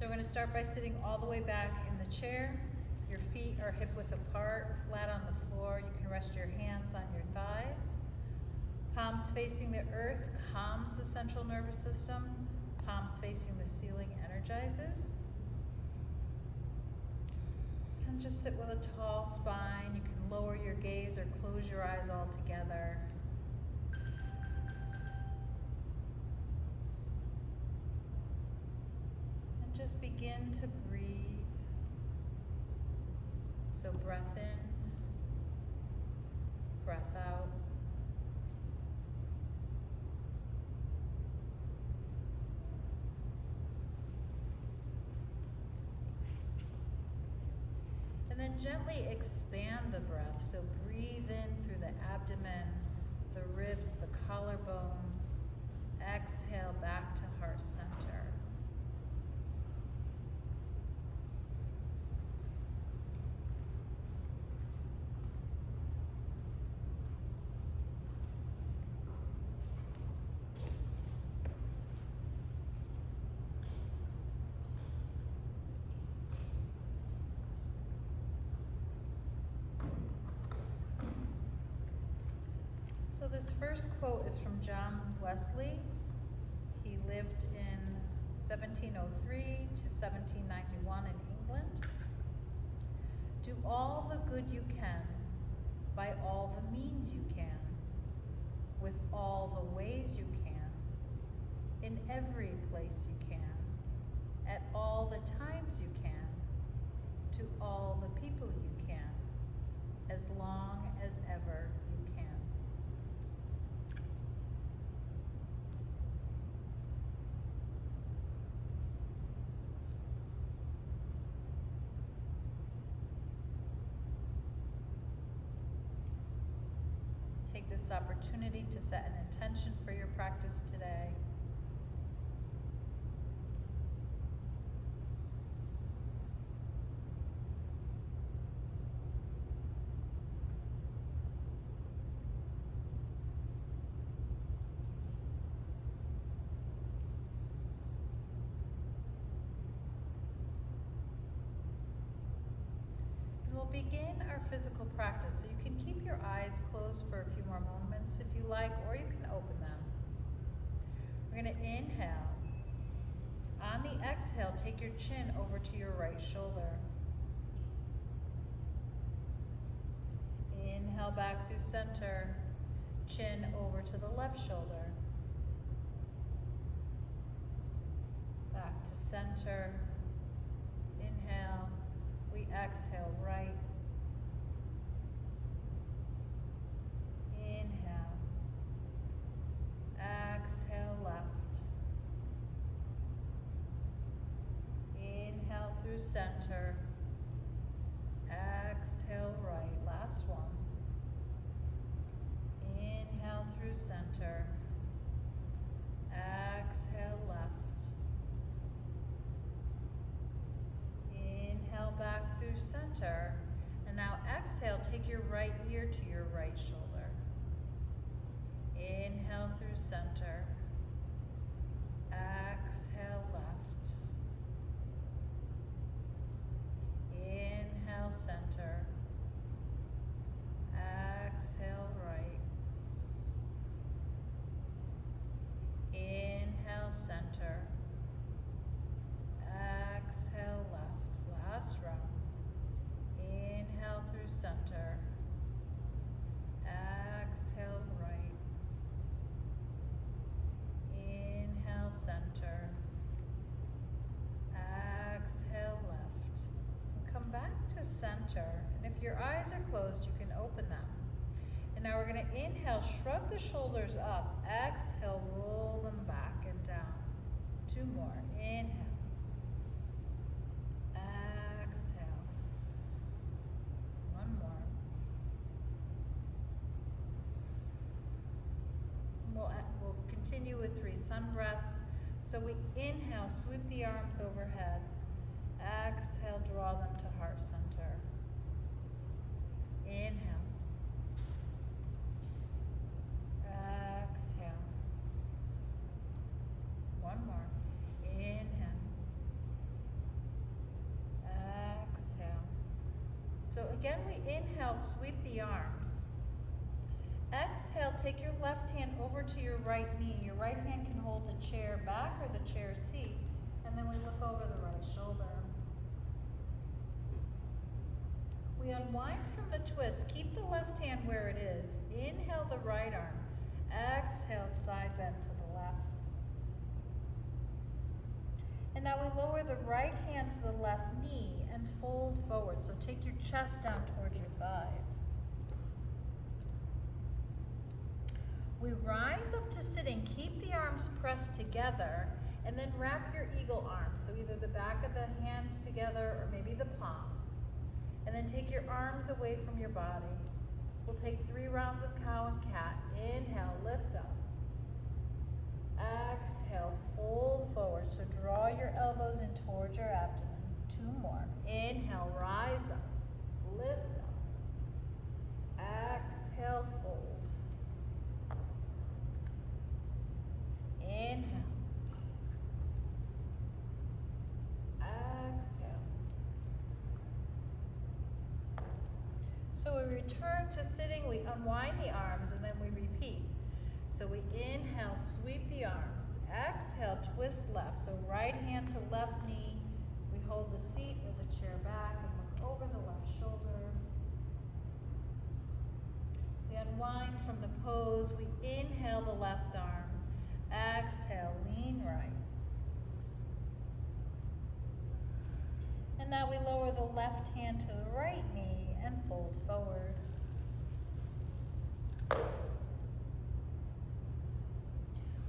So we're going to start by sitting all the way back in the chair. Your feet are hip width apart, flat on the floor. You can rest your hands on your thighs. Palms facing the earth calms the central nervous system. Palms facing the ceiling energizes. And just sit with a tall spine. You can lower your gaze or close your eyes altogether. And just begin to breathe. So breath in, breath out. And then gently expand the breath. So breathe in through the abdomen, the ribs, the collarbones. Exhale back to heart center. So this first quote is from John Wesley. He lived in 1703 to 1791 in England. Do all the good you can, by all the means you can, with all the ways you can, in every place you can, at all the times you can, to all the people you can, as long as ever you can. Take this opportunity to set an intention for your practice today. We'll begin our physical practice, so you can keep your eyes closed for a few more moments if you like, or you can open them. We're going to inhale. On the exhale, take your chin over to your right shoulder. Inhale back through center, chin over to the left shoulder. Back to center. Inhale. We exhale right. Inhale. Exhale left. Inhale through center. Exhale right. Last one. Inhale through center. Exhale left. Inhale back through center. And now exhale, take your right ear to your right shoulder. Inhale through center. Exhale left. Inhale center. Exhale right. Inhale center. Exhale left. Last round. Inhale through center. Exhale right. Inhale center. Exhale left. Come back to center. And if your eyes are closed, you can open them. And now we're going to inhale, shrug the shoulders up. Exhale, roll them back and down. Two more. Inhale. Exhale. One more. We'll continue with 3 sun breaths. So we inhale, sweep the arms overhead. Exhale, draw them to heart center. Inhale. inhale, sweep the arms. Exhale, take your left hand over to your right knee. Your right hand can hold the chair back or the chair seat. And then we look over the right shoulder. We unwind from the twist. Keep the left hand where it is. Inhale the right arm. Exhale, side bend to the left. And now we lower the right hand to the left knee and fold forward. So take your chest down towards your thighs. We rise up to sitting. Keep the arms pressed together and then wrap your eagle arms. So either the back of the hands together or maybe the palms. And then take your arms away from your body. We'll take 3 rounds of cow and cat. Inhale, lift up. Exhale, fold forward. So draw your elbows in towards your abdomen. 2 more. Inhale, rise up. Lift up. Exhale, fold. Inhale. Exhale. So we return to sitting, we unwind the arms, and then we repeat. So we inhale, sweep the arms. Exhale, twist left. So right hand to left knee. We hold the seat or the chair back and look over the left shoulder. We unwind from the pose. We inhale the left arm. Exhale, lean right. And now we lower the left hand to the right knee and fold forward.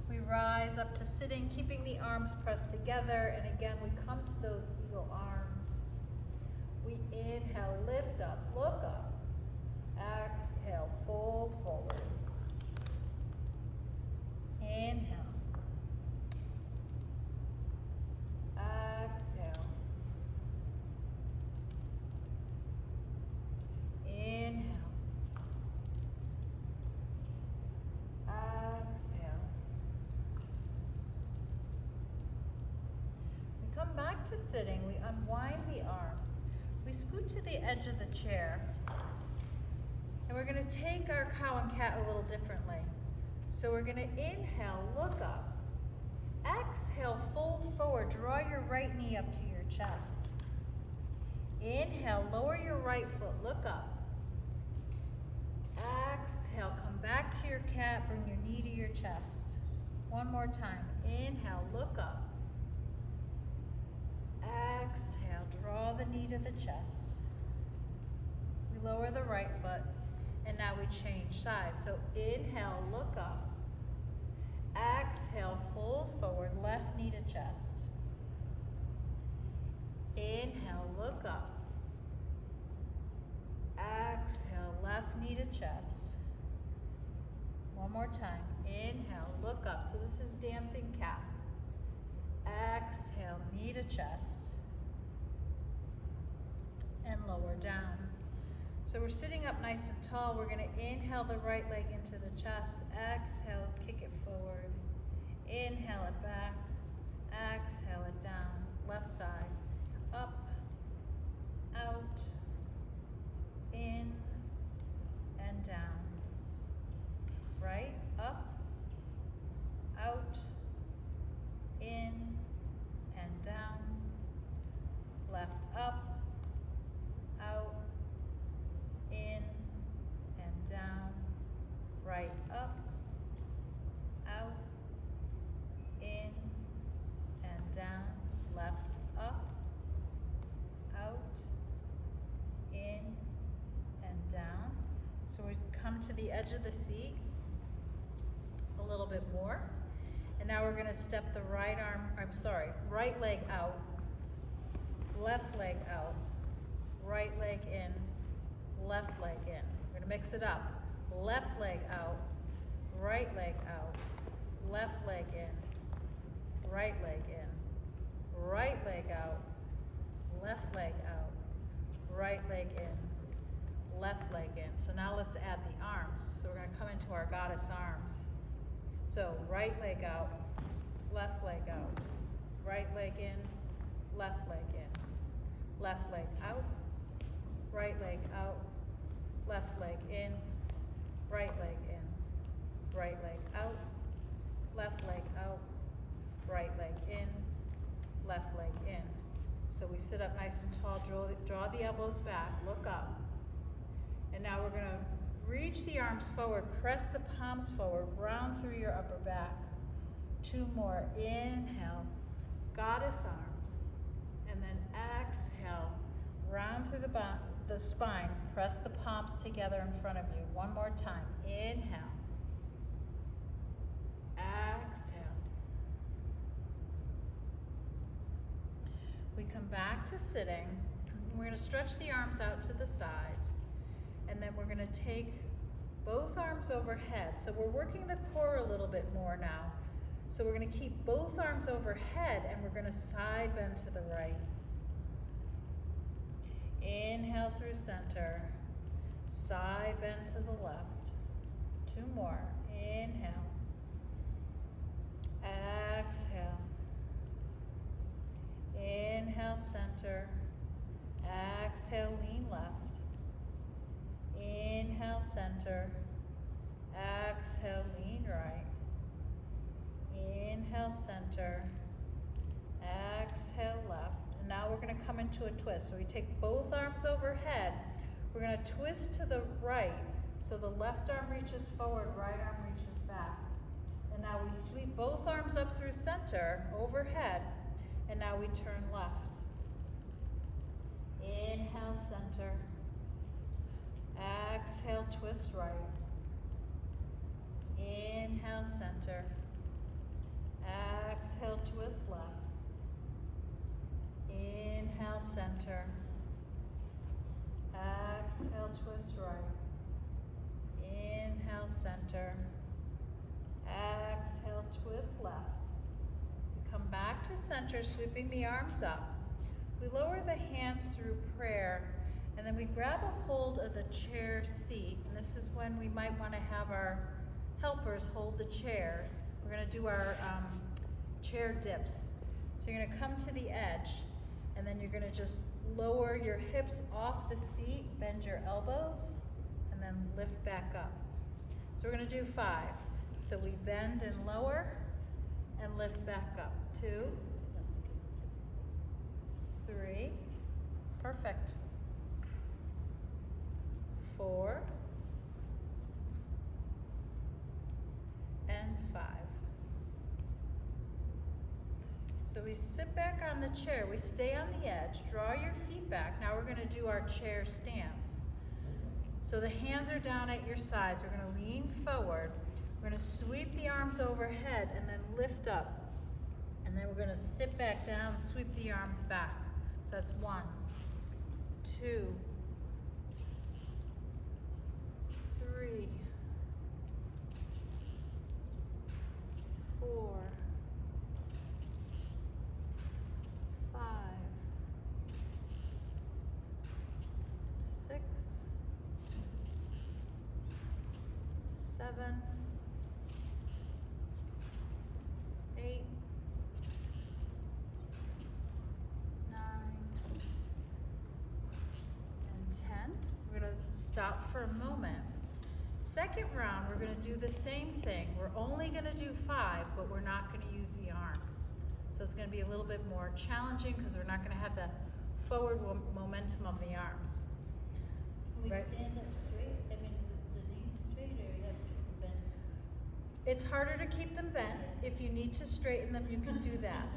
We rise up to sitting, keeping the arms pressed together, and again we come to those eagle arms. We inhale, lift up, look up. Exhale, fold forward. Inhale. Exhale. Inhale. Exhale. We come back to sitting. We unwind the arms. We scoot to the edge of the chair. And we're going to take our cow and cat a little differently. So we're going to inhale, look up. Exhale, fold forward. Draw your right knee up to your chest. Inhale, lower your right foot, look up. Exhale, come back to your cat, bring your knee to your chest. One more time. Inhale, look up. Exhale, draw the knee to the chest. We lower the right foot. And now we change sides. So inhale, look up. Exhale, fold forward, left knee to chest. Inhale, look up. Exhale, left knee to chest. One more time. Inhale, look up. So this is dancing cat. Exhale, knee to chest. And lower down. So we're sitting up nice and tall. We're going to inhale the right leg into the chest. Exhale, kick it forward. Inhale it back. Exhale it down. Left side. Up, out, in, and down. Right, up, out, in, and down. Left, up, out, in and down, right up, out, in and down, left up, out, in and down. So we come to the edge of the seat a little bit more. And now we're going to step the right leg out, left leg out, right leg in, left leg in. We're going to mix it up. Left leg out, right leg out, left leg in, right leg in, right leg out, left leg out, right leg in, left leg in. So now let's add the arms. So we're going to come into our goddess arms. So right leg out, left leg out, right leg in, left leg in, left leg out, right leg out, left leg in, right leg in, right leg out, left leg out, right leg in, left leg in. So we sit up nice and tall, draw the elbows back, look up. And now we're gonna reach the arms forward, press the palms forward, round through your upper back. 2 more, inhale, goddess arms. And then exhale, round through the spine, press the palms together in front of you. 1 more time, inhale, exhale. We come back to sitting. We're gonna stretch the arms out to the sides, and then we're gonna take both arms overhead. So we're working the core a little bit more now. So we're gonna keep both arms overhead, and we're gonna side bend to the right. Inhale through center, side bend to the left. 2 more, inhale, exhale. Inhale, center, exhale, lean left. Inhale, center, exhale, lean right. Inhale, center, exhale, left. And now we're gonna come into a twist. So we take both arms overhead. We're gonna twist to the right. So the left arm reaches forward, right arm reaches back. And now we sweep both arms up through center, overhead. And now we turn left. Inhale, center. Exhale, twist right. Inhale, center. Exhale, twist left. Inhale, center. Exhale, twist right. Inhale, center. Exhale, twist left. Come back to center, sweeping the arms up. We lower the hands through prayer, and then we grab a hold of the chair seat. And this is when we might want to have our helpers hold the chair. We're going to do our chair dips. So you're going to come to the edge, and then you're going to just lower your hips off the seat, bend your elbows, and then lift back up. So we're going to do 5. So we bend and lower, and lift back up. 2, 3, perfect. 4, and 5. So we sit back on the chair, we stay on the edge, draw your feet back. Now we're gonna do our chair stance. So the hands are down at your sides. We're gonna lean forward. We're gonna sweep the arms overhead and then lift up. And then we're gonna sit back down, sweep the arms back. So that's 1, 2, 3, 4, 5, 6, 7, 8, 9, and 10. We're going to stop for a moment. Second round, we're going to do the same thing. We're only going to do 5, but we're not going to use the arms. So it's going to be a little bit more challenging because we're not going to have the forward momentum of the arms. Can we Right. stand up straight? I mean, the knees straight, or you have to keep them bent? It's harder to keep them bent. If you need to straighten them, you can do that.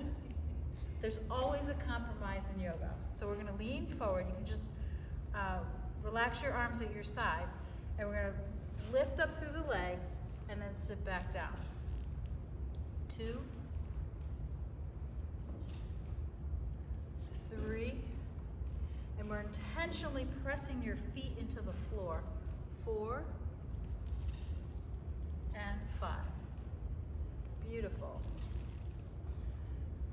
There's always a compromise in yoga. So we're going to lean forward. You can just relax your arms at your sides, and we're going to lift up through the legs and then sit back down. 2, 3, and we're intentionally pressing your feet into the floor. 4, and 5. Beautiful.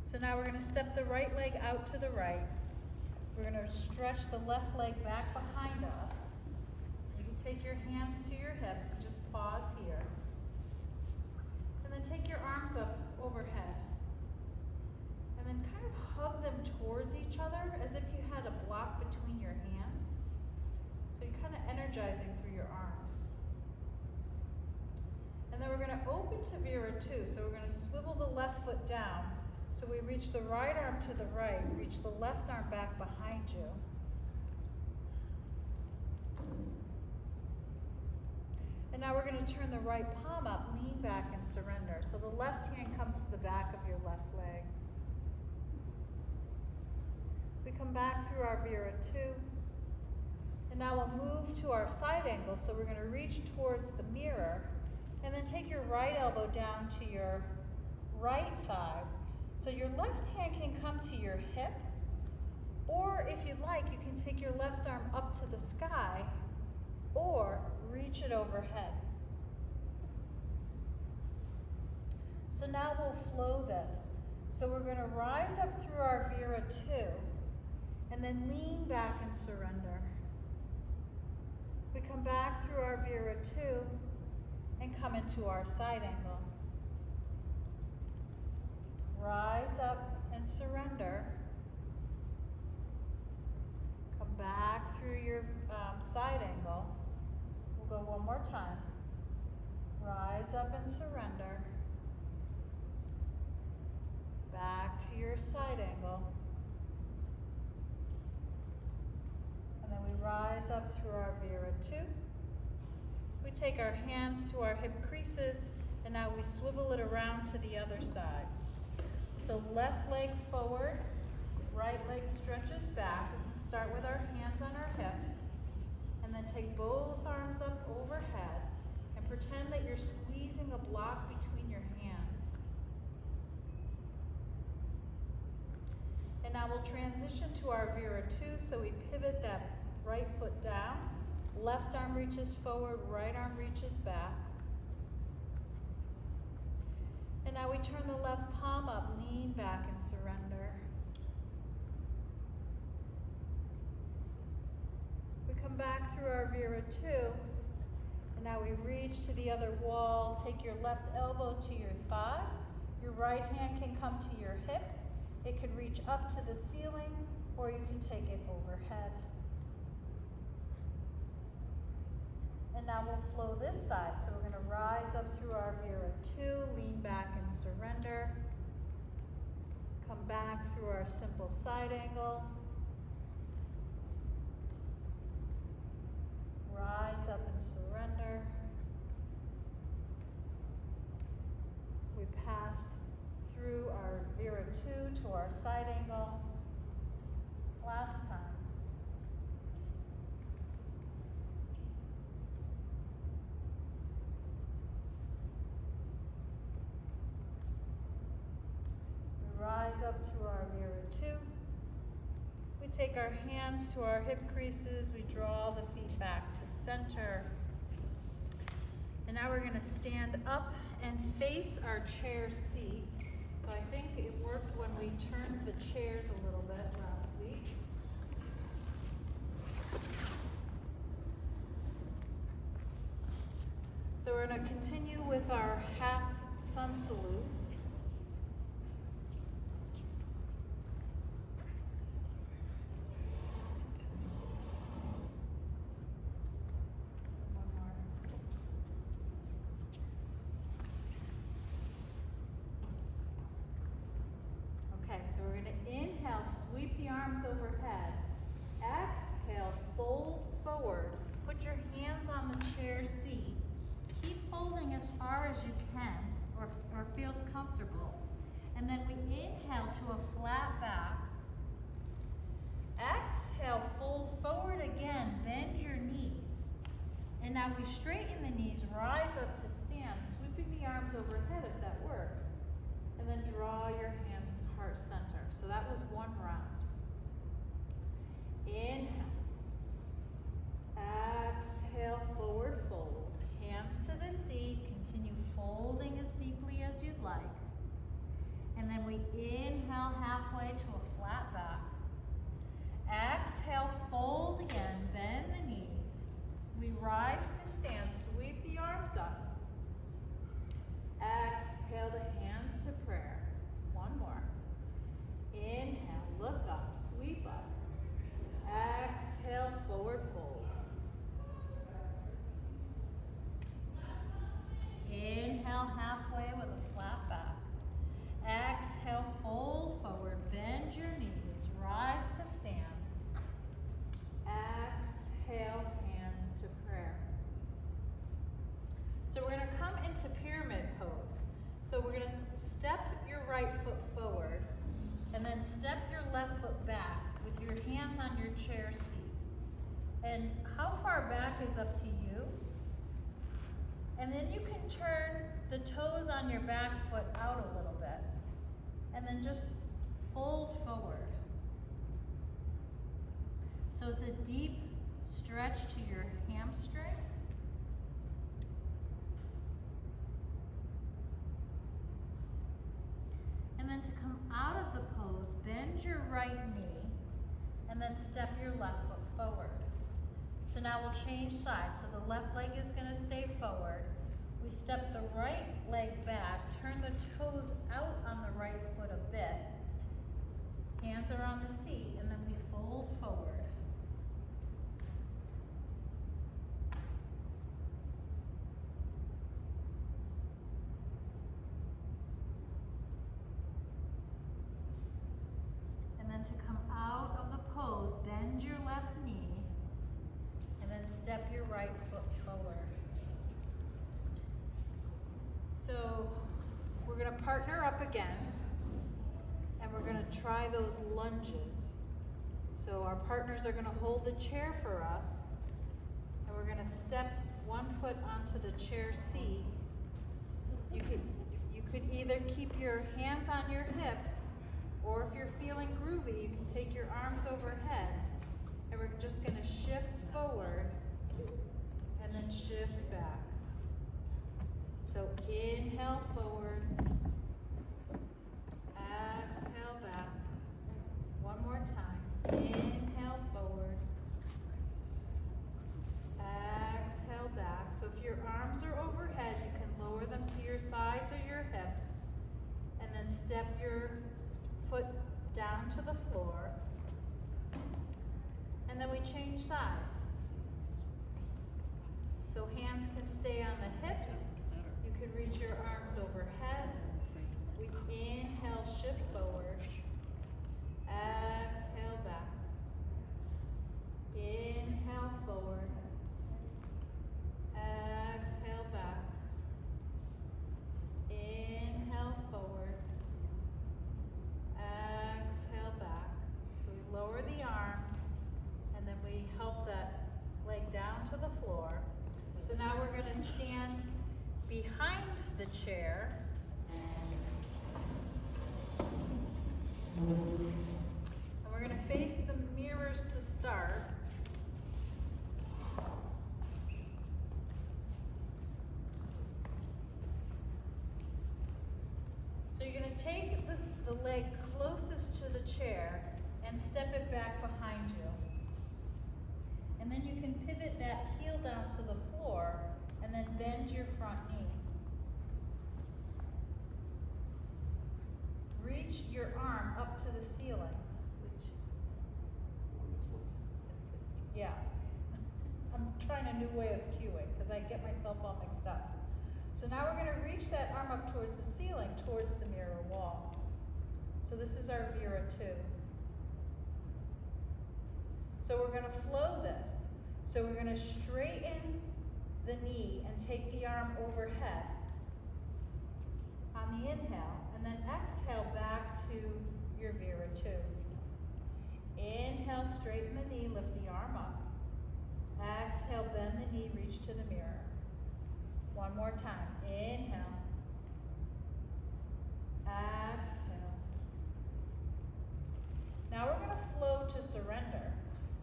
So now we're going to step the right leg out to the right. We're going to stretch the left leg back behind us. You can take your hands to your hips and just pause here. And then take your arms up overhead. And then kind of hug them towards each other as if you had a block between your hands. So So you're kind of energizing through your arms. And then we're going to open to Viratu. So we're going to swivel the left foot down. So we reach the right arm to the right, reach the left arm back behind you. And now we're going to turn the right palm up, lean back and surrender. So the left hand comes to the back of your left leg. We come back through our Viratu. And now we'll move to our side angle. So we're going to reach towards the mirror and then take your right elbow down to your right thigh. So your left hand can come to your hip, or if you'd like, you can take your left arm up to the sky or reach it overhead. So now we'll flow this. So we're going to rise up through our Viratu and then lean back and surrender. We come back through our Viratu and come into our side angle. Rise up and surrender. Come back through your side angle. We'll go one more time. Rise up and surrender. Back to your side angle. And then we rise up through our Viratu. We take our hands to our hip creases, and now we swivel it around to the other side. So left leg forward, right leg stretches back. We can start with our hands on our hips, and then take both arms up overhead, and pretend that you're squeezing a block between your hands. And now we'll transition to our Viratu, so we pivot that right foot down. Left arm reaches forward, right arm reaches back. And now we turn the left palm up, lean back and surrender. We come back through our Viratu, and now we reach to the other wall. Take your left elbow to your thigh. Your right hand can come to your hip. It could reach up to the ceiling, or you can take it overhead. And now we'll flow this side. So we're going to rise up through our Viratu, lean back and surrender. Come back through our simple side angle. Rise up and surrender. We pass through our Viratu to our side angle. Last time. Rise up through our Viratu. We take our hands to our hip creases. We draw the feet back to center. And now we're going to stand up and face our chair seat. So I think it worked when we turned the chairs a little bit last week. So we're going to continue with our half sun salutes. So we're going to inhale, sweep the arms overhead. Exhale, fold forward. Put your hands on the chair seat. Keep folding as far as you can or feels comfortable. And then we inhale to a flat back. Exhale, fold forward again. Bend your knees. And now we straighten the knees, rise up to stand, sweeping the arms overhead if that works. And then draw your hands to heart center. So that was one round. Inhale. Exhale, forward fold. Hands to the seat. Continue folding as deeply as you'd like. And then we inhale halfway to a flat back. Exhale, fold again. Bend the knees. We rise to stand. Sweep the arms up. Exhale the hands to prayer. One more. Exhale, fold forward, bend your knees, rise to stand. Exhale, hands to prayer. So we're gonna come into pyramid pose. So we're gonna step your right foot forward and then step your left foot back with your hands on your chair seat. And how far back is up to you. And then you can turn the toes on your back foot out a little bit. And then just fold forward. So it's a deep stretch to your hamstring. And then to come out of the pose, bend your right knee and then step your left foot forward. So now we'll change sides. So the left leg is going to stay forward. We step the right leg back, turn the toes out on the right foot a bit. Hands are on the seat, and then we fold forward. And then to come out of the pose, bend your left knee, and then step your right foot forward. So we're going to partner up again, and we're going to try those lunges. So our partners are going to hold the chair for us, and we're going to step one foot onto the chair seat. You could either keep your hands on your hips, or if you're feeling groovy, you can take your arms overhead, and we're just going to shift forward and then shift back. So inhale forward, exhale back. One more time. Inhale forward, exhale back. So if your arms are overhead, you can lower them to your sides or your hips, and then step your foot down to the floor. And then we change sides. So hands can stay on the hips. You can reach your arms overhead. We inhale, shift forward. Exhale back. Inhale forward. Exhale back. Inhale forward. Exhale back. So we lower the arms, and then we help that leg down to the floor. So now we're going to stand behind the chair. And we're going to face the mirrors to start. So you're going to take the leg closest to the chair and step it back behind you. And then you can pivot that heel down to the floor and then bend your front knee. Reach your arm up to the ceiling. Yeah. I'm trying a new way of cueing because I get myself all mixed up. So now we're going to reach that arm up towards the ceiling, towards the mirror wall. So this is our Vera 2. So we're going to flow this. So we're going to straighten the knee and take the arm overhead on the inhale, and then exhale back to your Vera 2. Inhale, straighten the knee, lift the arm up. Exhale, bend the knee, reach to the mirror. One more time. Inhale. Exhale. Now we're going to flow to surrender.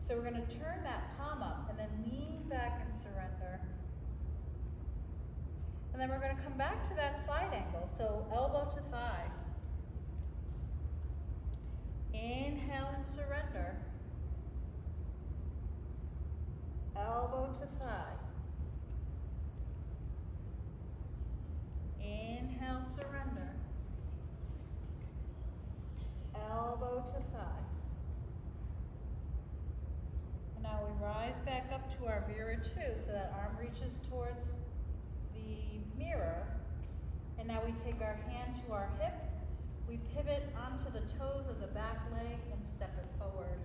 So we're going to turn that palm up and then lean back and surrender. And then we're going to come back to that side angle. So elbow to thigh. Inhale and surrender. Elbow to thigh. Inhale, surrender. Elbow to thigh. And now we rise back up to our Vera 2, so that arm reaches towards the mirror. And now we take our hand to our hip. We pivot onto the toes of the back leg and step it forward.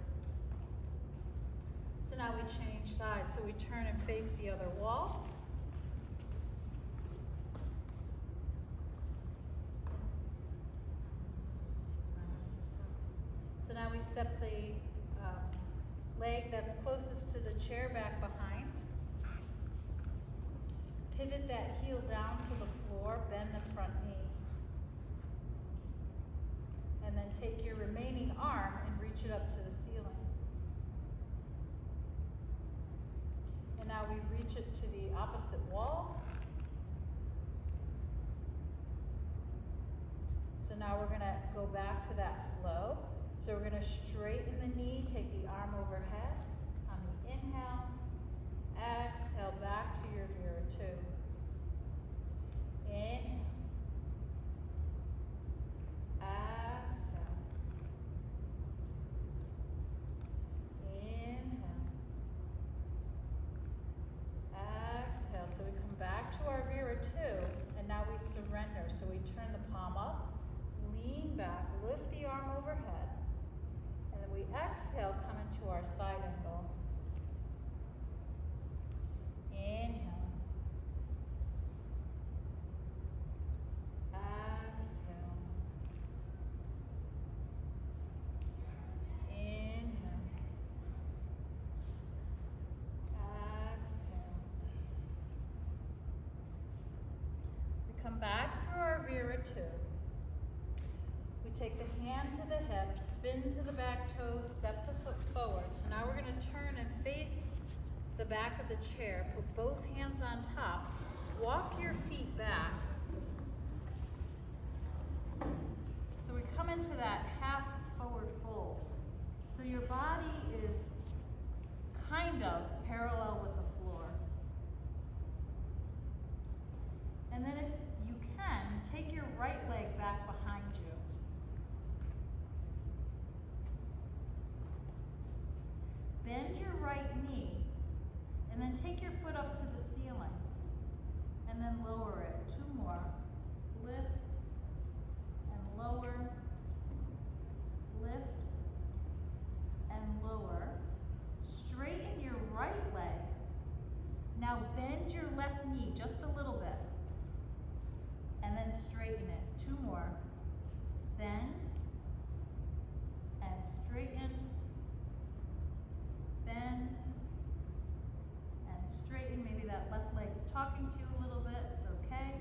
So now we change sides. So we turn and face the other wall. So now we step the leg that's closest to the chair back behind. Pivot that heel down to the floor, bend the front knee. And then take your remaining arm and reach it up to the ceiling. And now we reach it to the opposite wall. So now we're gonna go back to that flow. So we're gonna straighten the knee, take the arm overhead. On the inhale, exhale back to your Vira 2. Inhale. Exhale. Inhale. Exhale. So we come back to our Vira 2, and now we surrender. So we turn the palm up, lean back, lift the arm overhead, and then we exhale, come into our side angle. Inhale. Exhale. Inhale. Exhale. We come back through our Vira 2. We take the hand to the hip, spin to the back toes, step the foot forward. So now we're going to turn and face the back of the chair. Put both hands on top. Walk your feet back. So we come into that half forward fold. So your body is kind of parallel with the floor. And then if you can, take your right leg back behind you. Bend your right knee, and then take your foot up to the ceiling, and then lower it. 2 more. Lift, and lower, lift, and lower. Straighten your right leg. Now bend your left knee just a little bit, and then straighten it. 2 more. Bend, and straighten, bend, and straighten. Maybe that left leg's talking to you a little bit, it's okay.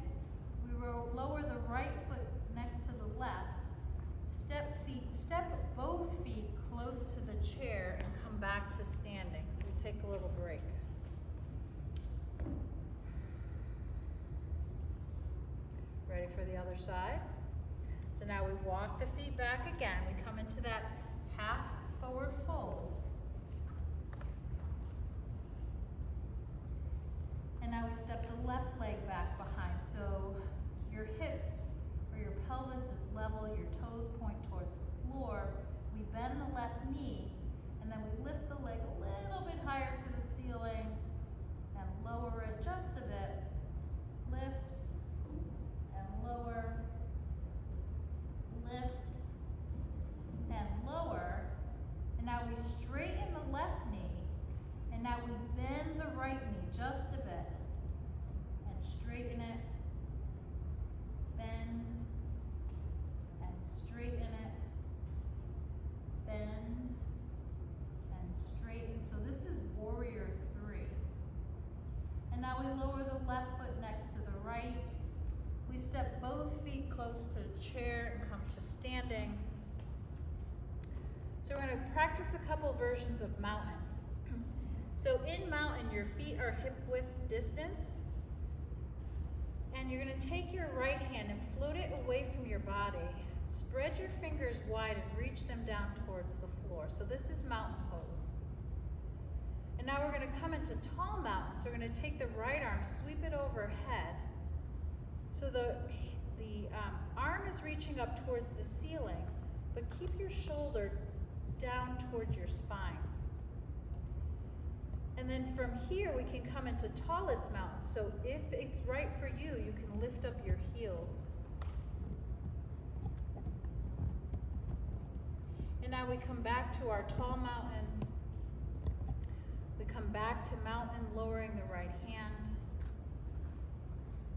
We will lower the right foot next to the left. Step both feet close to the chair and come back to standing. So we take a little break. Ready for the other side? So now we walk the feet back again. We come into that half forward fold. And now we step the left leg back behind. So your hips or your pelvis is level, your toes point towards the floor. We bend the left knee, and then we lift the leg a little bit higher to the ceiling and lower it just a bit. Lift and lower, lift and lower. And now we straighten the left knee, and now we bend the right knee just a bit and straighten it, bend and straighten it, bend and straighten. So this is warrior 3. And now we lower the left foot next to the right. We step both feet close to the chair and come to standing. So we're going to practice a couple versions of mountain. So in mountain, your feet are hip width distance. And you're going to take your right hand and float it away from your body. Spread your fingers wide and reach them down towards the floor. So this is mountain pose. And now we're going to come into tall mountain. So we're going to take the right arm, sweep it overhead. So the arm is reaching up towards the ceiling, but keep your shoulder down towards your spine. And then from here, we can come into tallest mountain. So if it's right for you, you can lift up your heels. now we come back to our tall mountain. We come back to mountain, lowering the right hand.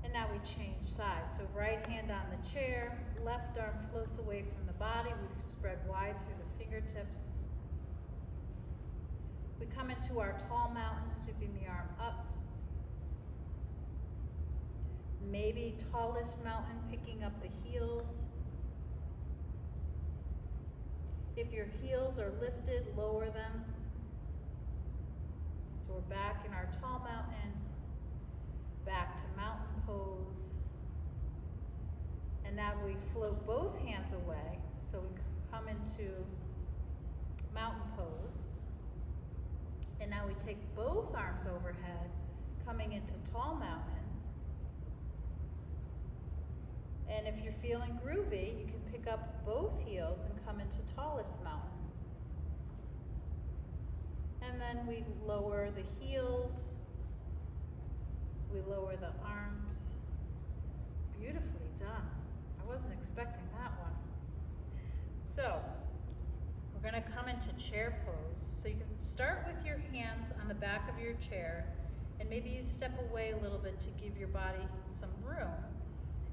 And now we change sides. So right hand on the chair, left arm floats away from the body. We spread wide through the fingertips. We come into our tall mountain, sweeping the arm up. Maybe tallest mountain, picking up the heels. If your heels are lifted, lower them. So we're back in our tall mountain, back to mountain pose. And now we float both hands away. So we come into mountain pose. And now we take both arms overhead, coming into tall mountain. And if you're feeling groovy, you can pick up both heels and come into tallest mountain. And then we lower the heels, we lower the arms. Beautifully done. I wasn't expecting that one. So, we're gonna come into chair pose. So you can start with your hands on the back of your chair, and maybe you step away a little bit to give your body some room.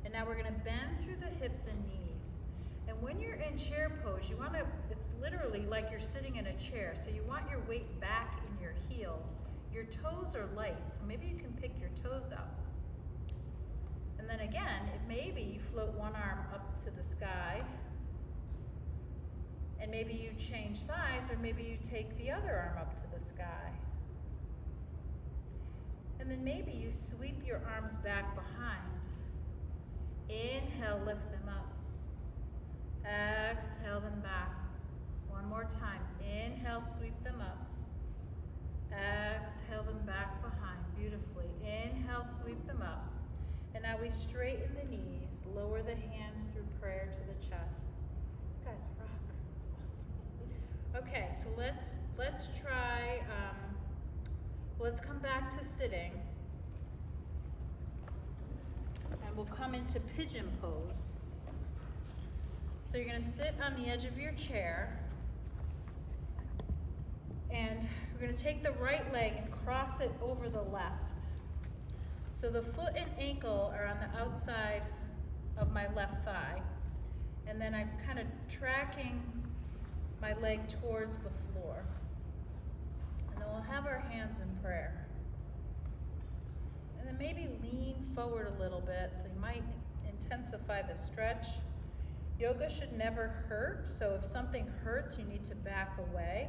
And now we're gonna bend through the hips and knees. And when you're in chair pose, you wanna, it's literally like you're sitting in a chair, so you want your weight back in your heels. Your toes are light, so maybe you can pick your toes up. And then again, maybe you float one arm up to the sky, and maybe you change sides, or maybe you take the other arm up to the sky. And then maybe you sweep your arms back behind. Inhale, lift them up. Exhale them back. One more time. Inhale, sweep them up. Exhale them back behind. Beautifully. Inhale, sweep them up. And now we straighten the knees, lower the hands through prayer to the chest. You guys rock. That's awesome. Okay, so let's try, let's come back to sitting. And we'll come into pigeon pose. So you're gonna sit on the edge of your chair, and we're gonna take the right leg and cross it over the left. So the foot and ankle are on the outside of my left thigh, and then I'm kind of tracking my leg towards the floor. And then we'll have our hands in prayer. And then maybe lean forward a little bit, so you might intensify the stretch. Yoga should never hurt, so if something hurts, you need to back away.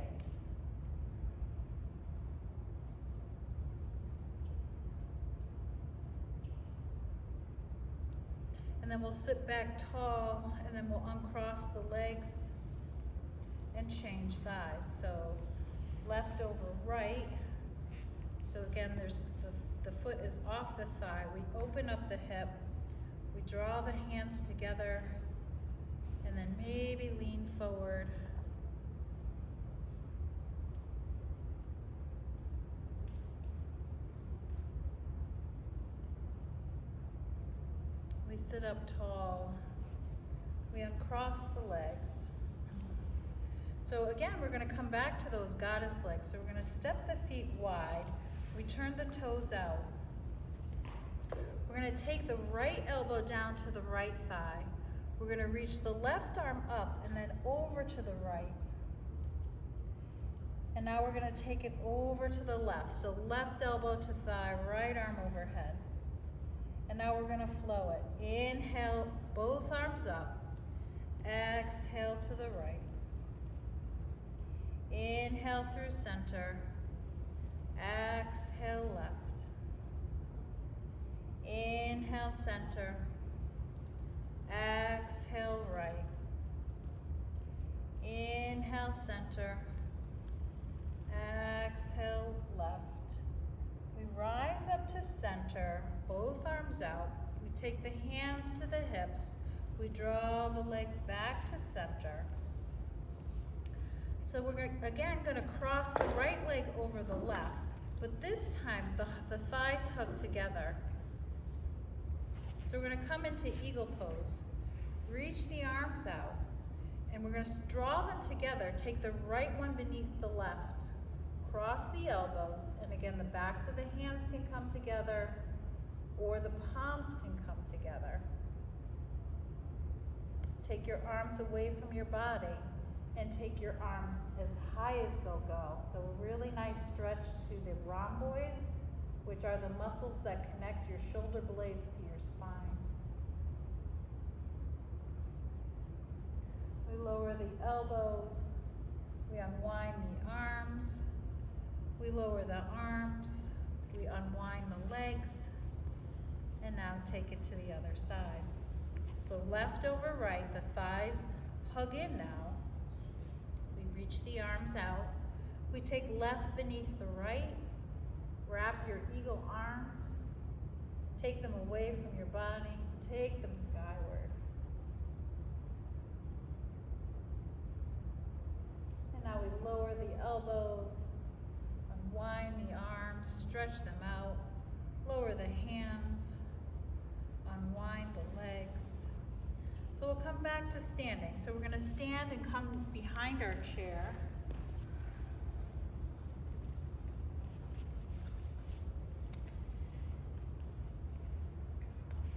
And then we'll sit back tall, and then we'll uncross the legs and change sides. So left over right. So again, there's the foot is off the thigh. We open up the hip. We draw the hands together, and then maybe lean forward. We sit up tall. We uncross the legs. So again, we're gonna come back to those goddess legs. So we're gonna step the feet wide. We turn the toes out. We're gonna take the right elbow down to the right thigh. We're gonna reach the left arm up and then over to the right. And now we're gonna take it over to the left. So left elbow to thigh, right arm overhead. And now we're gonna flow it. Inhale, both arms up. Exhale to the right. Inhale through center. Exhale left. Inhale center. Exhale right. Inhale center. Exhale left. We rise up to center, both arms out. We take the hands to the hips. We draw the legs back to center. So we're again gonna cross the right leg over the left, but this time the thighs hug together. So we're gonna come into eagle pose. Reach the arms out, and we're we're going to draw them together. Take the right one beneath the left. Cross the elbows, and again, the backs of the hands can come together, or the palms can come together. Take your arms away from your body, and take your arms as high as they'll go. So a really nice stretch to the rhomboids, which are the muscles that connect your shoulder blades to your spine. We lower the elbows, we unwind the arms, we lower the arms, we unwind the legs, and now take it to the other side. So left over right, the thighs hug in now. We reach the arms out. We take left beneath the right, wrap your eagle arms, take them away from your body, take them skyward. And now we lower the elbows, unwind the arms, stretch them out, lower the hands, unwind the legs. So we'll come back to standing. So we're going to stand and come behind our chair.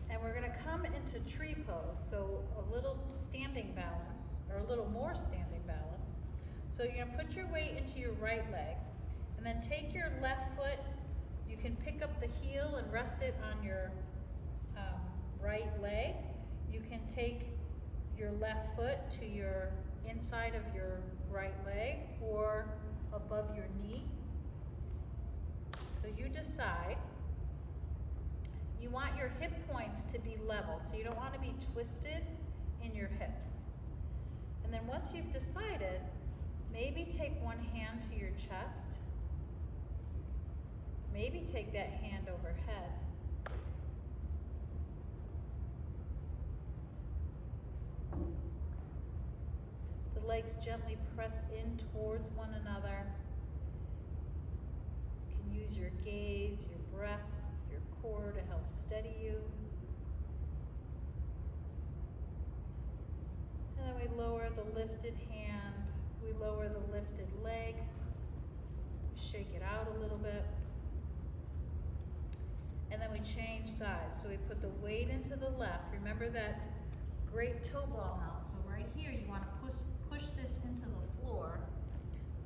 And we're going to come into tree pose. So a little standing balance, or a little more standing balance. So you're going to put your weight into your right leg, and then take your left foot. You can pick up the heel and rest it on your right leg. You can take your left foot to your inside of your right leg or above your knee. So you decide. You want your hip points to be level, so you don't want to be twisted in your hips. And then once you've decided, maybe take one hand to your chest. Maybe take that hand overhead. The legs gently press in towards one another. You can use your gaze, your breath, your core to help steady you. And then we lower the lifted hand, we lower the lifted leg, shake it out a little bit. And then we change sides. So we put the weight into the left. Remember that great toe ball now. So right here you want to push this into the floor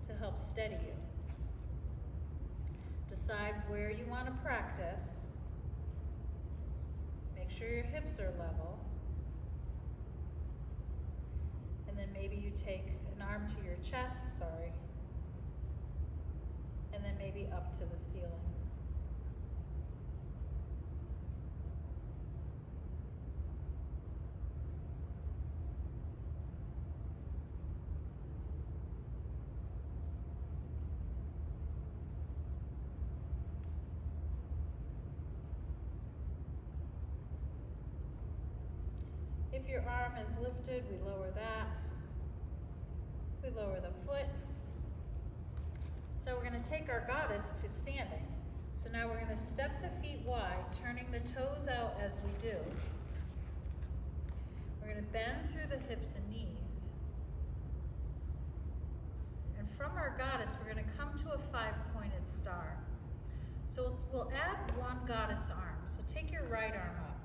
to help steady you. Decide where you want to practice. Make sure your hips are level. And then maybe you take an arm to your chest, and then maybe up to the ceiling. If your arm is lifted, we lower that. We lower the foot. So we're going to take our goddess to standing. So now we're going to step the feet wide, turning the toes out as we do. We're going to bend through the hips and knees. And from our goddess, we're going to come to a 5-pointed star. So we'll add one goddess arm. So take your right arm up.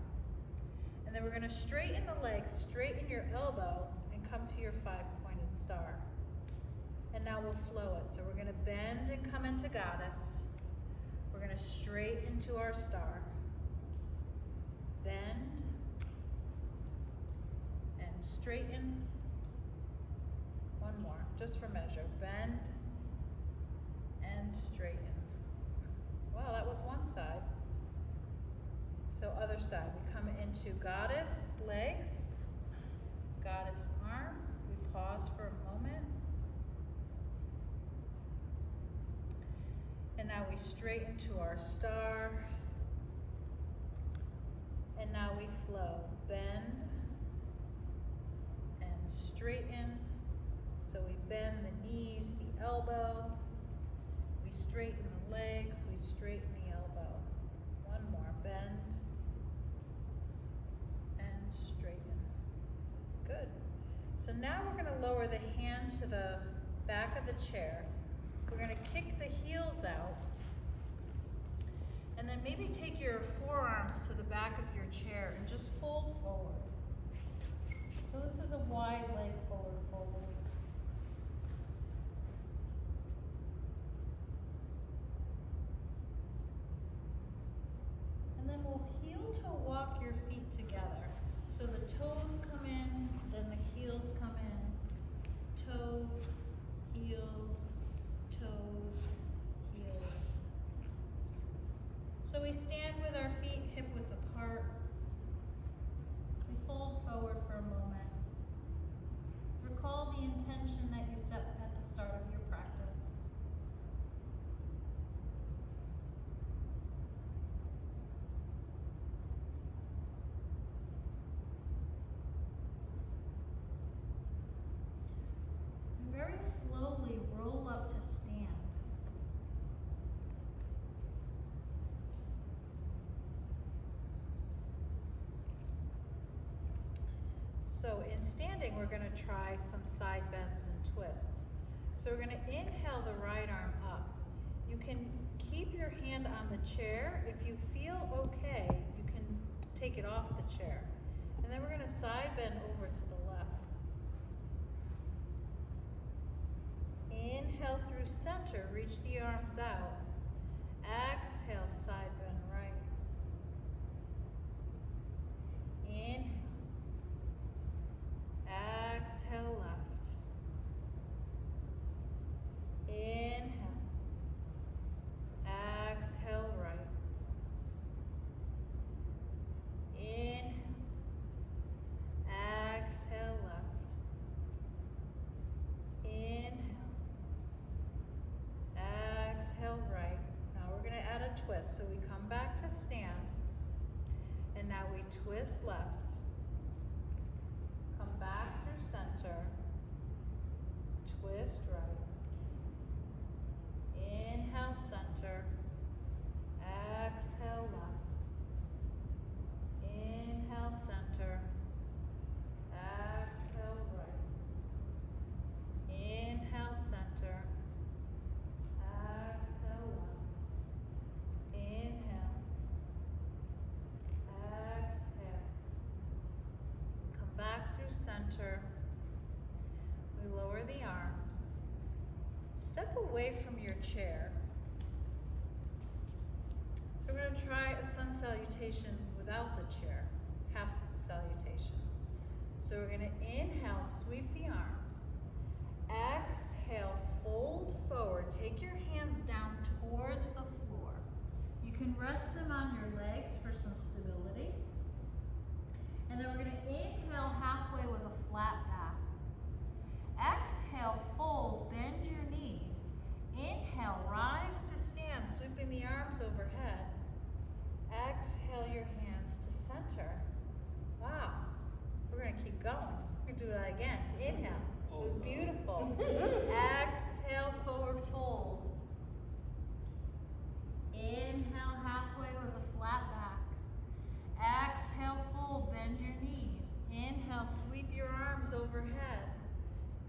And then we're going to straighten the legs, straighten your elbow, and come to your 5-pointed star. And now we'll flow it. So we're going to bend and come into goddess. We're going to straighten to our star. Bend and straighten. One more, just for measure. Bend and straighten. Wow, that was one side. So other side, we come into goddess legs, goddess arm. We pause for a moment. And now we straighten to our star. And now we flow. Bend and straighten. So we bend the knees, the elbow. We straighten the legs, we straighten the elbow. One more, bend. Straighten. Good. So now we're gonna lower the hand to the back of the chair. We're gonna kick the heels out. And then maybe take your forearms to the back of your chair and just fold forward. So this is a wide leg forward fold. And then we'll heel toe walk your feet together. So the toes come in, then the heels come in. Toes, heels, toes, heels. So we stand with our feet hip width apart. We fold forward for a moment. Recall the intention that you set at the start of your practice. And very slowly roll up to stand. So in standing, we're gonna try some side bends and twists. So we're gonna inhale the right arm up. You can keep your hand on the chair. If you feel okay, you can take it off the chair. And then we're gonna side bend over to the left. Inhale through center, reach the arms out. Exhale, side bend right. Inhale. Exhale left. Inhale. Exhale right. Inhale. Exhale left. Inhale. Exhale right. Now we're going to add a twist. So we come back to stand. And now we twist left. Come back through center, twist right, inhale center, exhale left, inhale center, exhale right, inhale center, exhale left, inhale, exhale. Come back through center. We lower the arms. Step away from your chair. So we're going to try a sun salutation without the chair, half salutation. So we're going to inhale, sweep the arms. Exhale, fold forward. Take your hands down towards the floor. You can rest them on your legs for some stability. And then we're going to inhale halfway with a flat back. Exhale, fold, bend your knees. Inhale, rise to stand, sweeping the arms overhead. Exhale your hands to center. Wow. We're going to keep going. We're going to do that again. Inhale. It was beautiful. Exhale, forward fold. Inhale halfway with a flat back. Exhale, fold, bend your knees. Inhale, sweep your arms overhead.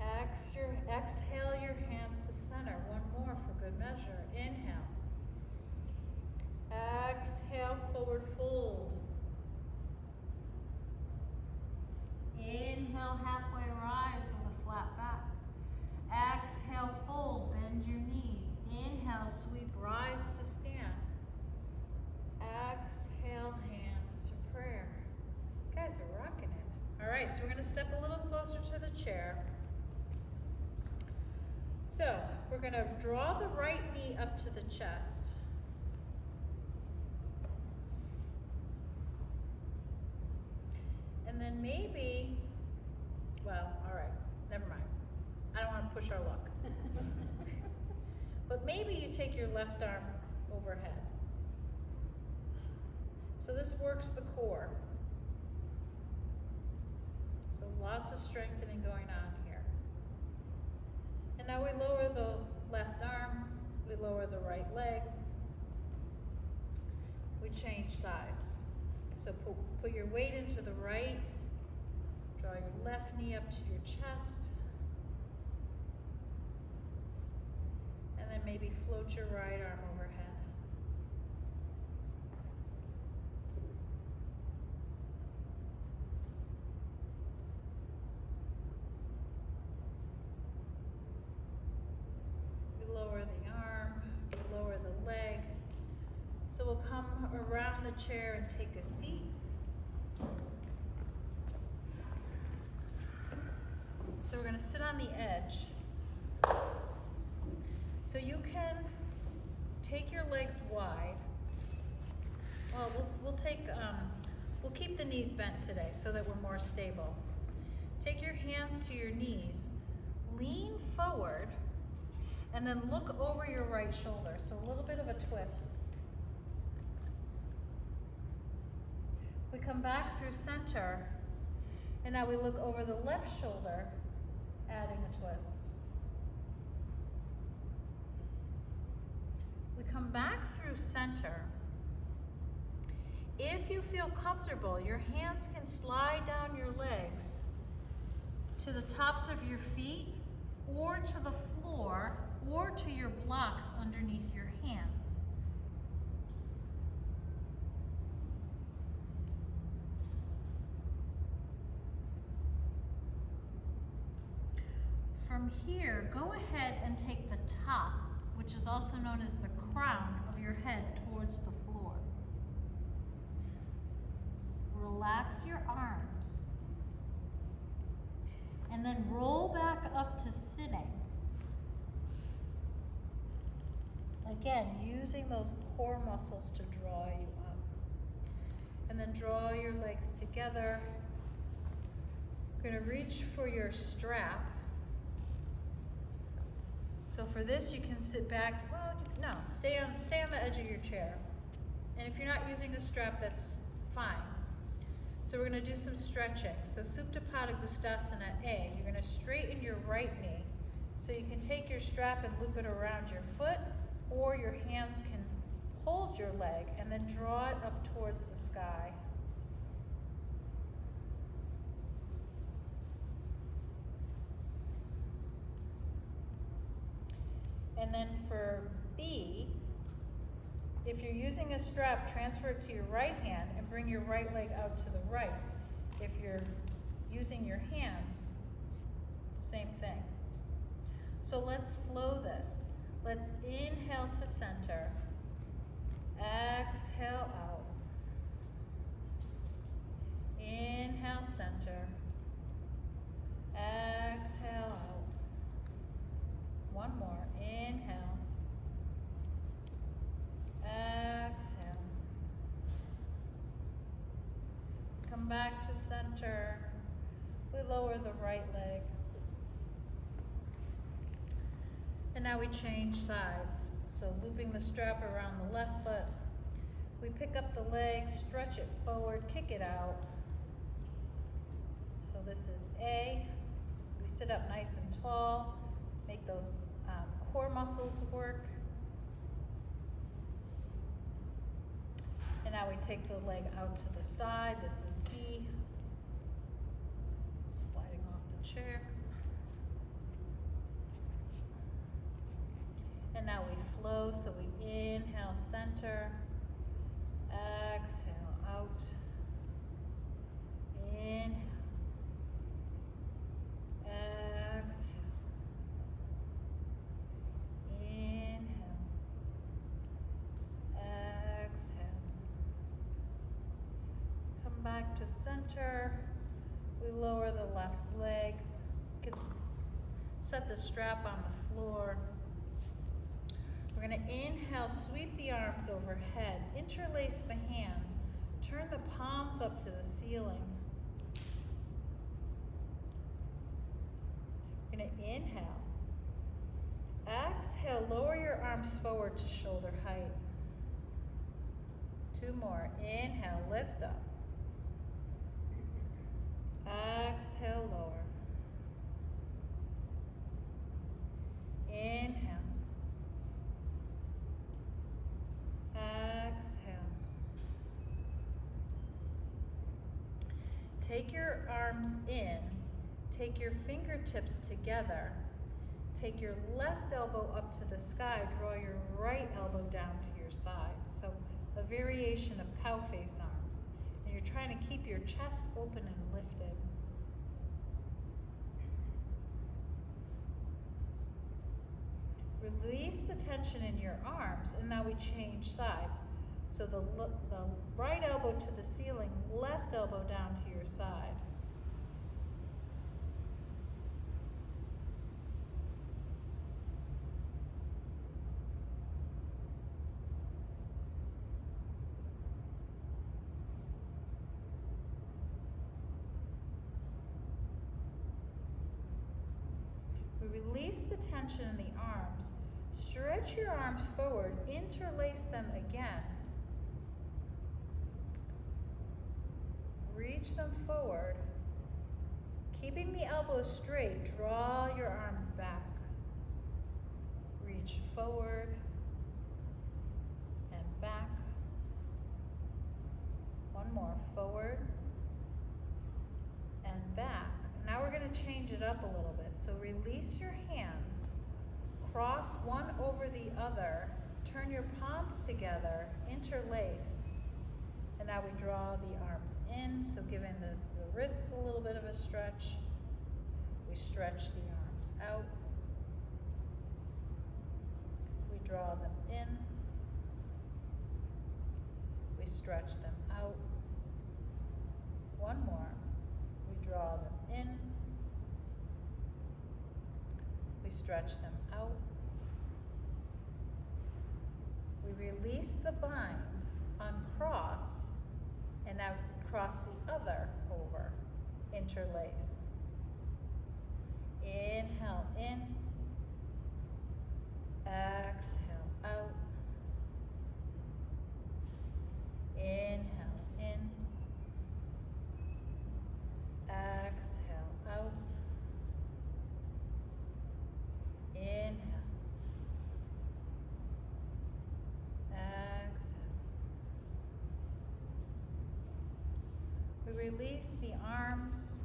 Exhale your hands to center. One more for good measure. Inhale. Exhale, forward fold. Inhale, halfway rise with a flat back. Exhale, fold, bend your knees. Inhale, sweep, rise to stand. Exhale, hands to prayer. You guys are rocking it. All right, so we're going to step a little closer to the chair. So we're going to draw the right knee up to the chest. And then maybe, well, all right, never mind. I don't want to push our luck. But maybe you take your left arm overhead. So this works the core. So lots of strengthening going on here. And now we lower the left arm, we lower the right leg. We change sides. So put your weight into the right, Draw your left knee up to your chest. And then maybe float your right arm overhead. We lower the arm, we lower the leg. So we'll come around the chair and take a seat. So we're going to sit on the edge. So you can take your legs wide. Well, we'll keep the knees bent today so that we're more stable. Take your hands to your knees, lean forward, and then look over your right shoulder. So a little bit of a twist. We come back through center, and now we look over the left shoulder, adding a twist. We come back through center. If you feel comfortable, your hands can slide down your legs to the tops of your feet or to the floor or to your blocks underneath your hands. From here, go ahead and take the top, which is also known as the crown of your head, towards the floor. Relax your arms. And then roll back up to sitting. Again, using those core muscles to draw you up. And then draw your legs together. You're going to reach for your strap. So for this, you can sit back, well, no, stay on the edge of your chair. And if you're not using a strap, that's fine. So we're gonna do some stretching. So Supta Pada Gustasana A, you're gonna straighten your right knee. So you can take your strap and loop it around your foot, or your hands can hold your leg and then draw it up towards the sky. And then for B, if you're using a strap, transfer it to your right hand and bring your right leg out to the right. If you're using your hands, same thing. So let's flow this. Let's inhale to center. Exhale out. Inhale, center. Exhale out. One more. Inhale. Exhale. Come back to center. We lower the right leg. And now we change sides. So looping the strap around the left foot. We pick up the leg, stretch it forward, kick it out. So this is A. We sit up nice and tall. Make those core muscles work. And now we take the leg out to the side. This is B. Sliding off the chair. And now we flow, so we inhale, center. Exhale, out. Inhale. Exhale. Inhale. Exhale. Come back to center. We lower the left leg. Set the strap on the floor. We're going to inhale, sweep the arms overhead, interlace the hands, turn the palms up to the ceiling. We're going to inhale. Exhale, lower your arms forward to shoulder height. Two more. Inhale, lift up. Exhale, lower. Inhale. Exhale. Take your arms in, take your fingertips together, take your left elbow up to the sky, draw your right elbow down to your side. So a variation of cow face arms. And you're trying to keep your chest open and lifted. Release the tension in your arms, and now we change sides. So the right elbow to the ceiling, left elbow down to your side. We release the tension in the arms. Stretch your arms forward, interlace them again. Reach them forward. Keeping the elbows straight, draw your arms back. Reach forward and back. One more, forward and back. Now we're going to change it up a little bit. So release your hands, cross one over the other, turn your palms together, interlace. And now we draw the arms in, so giving the wrists a little bit of a stretch. We stretch the arms out. We draw them in. We stretch them out. One more. We draw them in. We stretch them out. We release the bind, uncross, and now cross the other over, interlace. Inhale in, exhale out. Inhale in, exhale out. Inhale, exhale. We release the arms.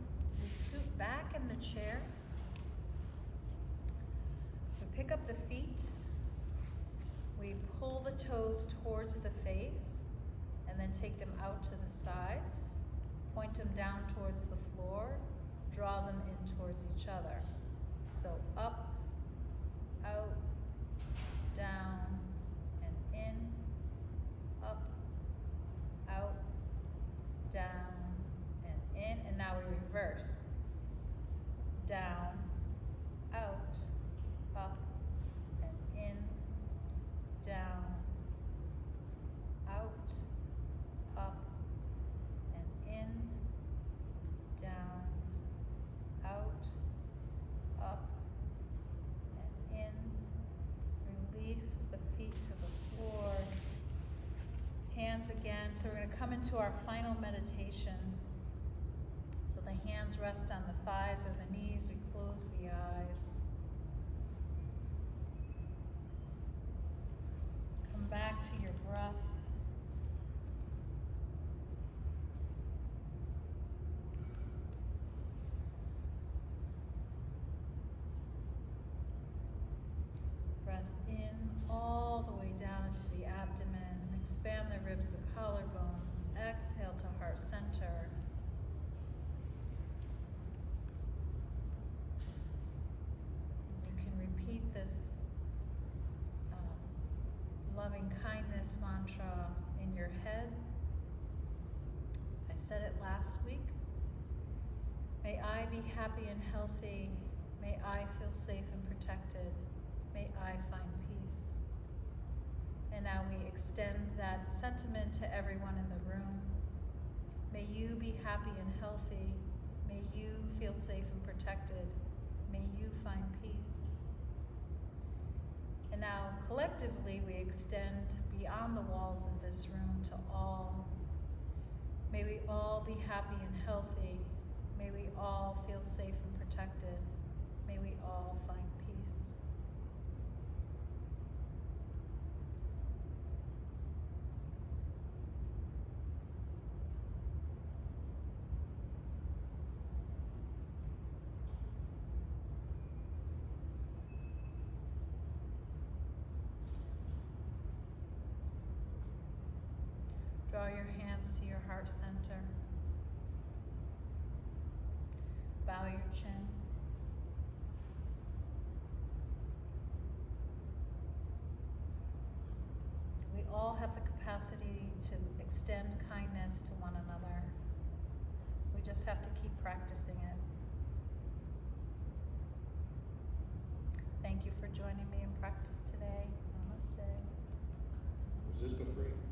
We scoot back in the chair. We pick up the feet. We pull the toes towards the face and then take them out to the sides. Point them down towards the floor. Draw them in towards each other. So up, out, down, and in, up, out, down, and in. And now we reverse. Down, out, up, and in, down, out, up, and in, down, out, up, and in. Release the feet to the floor. Hands again. So we're going to come into our final meditation. So the hands rest on the thighs or the knees. We close the eyes. Come back to your breath. Breath in all the way down into the abdomen. Expand the ribs, the collarbones. Exhale to heart center. You can repeat this loving kindness mantra in your head. I said it last week. May I be happy and healthy. May I feel safe and protected. May I find peace. And now we extend that sentiment to everyone in the room. May you be happy and healthy. May you feel safe and protected. May you find peace. And now collectively we extend beyond the walls of this room to all. May we all be happy and healthy. May we all feel safe and protected. May we all find peace. Draw your hands to your heart center. Bow your chin. We all have the capacity to extend kindness to one another. We just have to keep practicing it. Thank you for joining me in practice today. Namaste. Was this for free?